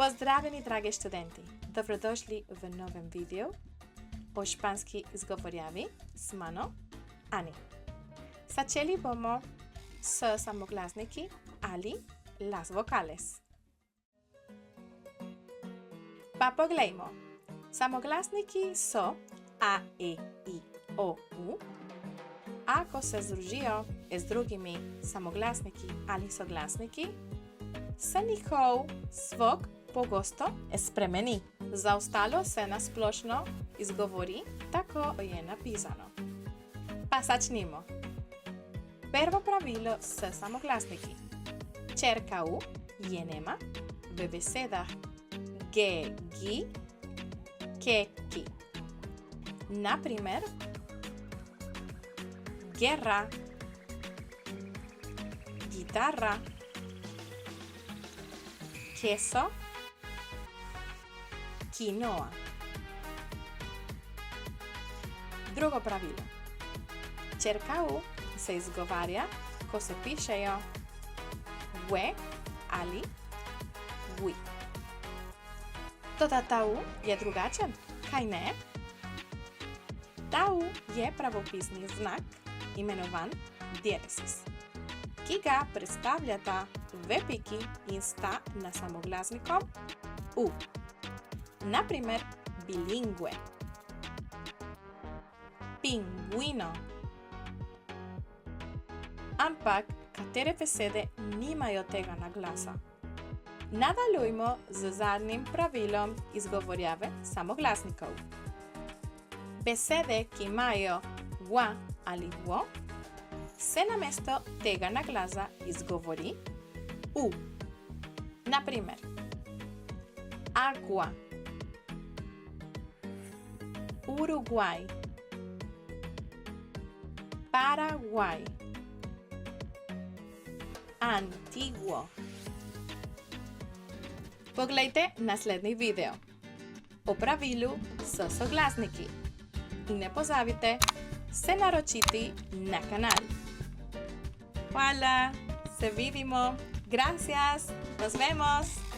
Pozdravljeni, dragi študenti! Dobrodošli v novem videu o španski izgovorjavi s mano, Ani. Začeli bomo s samoglasniki ali las vocales. Pa poglejmo. Samoglasniki so A, E, I, O, U. Ako se združijo z drugimi samoglasniki ali soglasniki, se njihov zvok pogosto spremeni. Za ostalo se na splošno izgovori tako je napisano. Pa začnimo. Prvo pravilo s samoglasniki. Črka U je nema v besedah ge, gi, ke, ki. Naprimer, guerra, guitarra, queso, quinoa. Drugo pravilo. Črka U se izgovarja, ko se pišejo we ali vi. Toda ta U je drugačen, kaj ne? Ta U je pravopisni znak, imenovan diéresis, ki ga predstavljata dve piki in sta na samoglasnikom U. Naprimer, bilingüe, pingüino. Ampak katere besede nimajo tega naglasa? Nadaljujmo z zadnjim pravilom izgovorjave samoglasnikov. Besede, ki imajo wa ali wo, se namesto tega naglasa izgovori U. Naprimer, agua, Uruguay, Paraguay, Antiguo. Poglejte naslednji video o pravilu s soglasniki. In ne pozabite se naročiti na kanal. Hvala, se vidimo, gracias, nos vemos.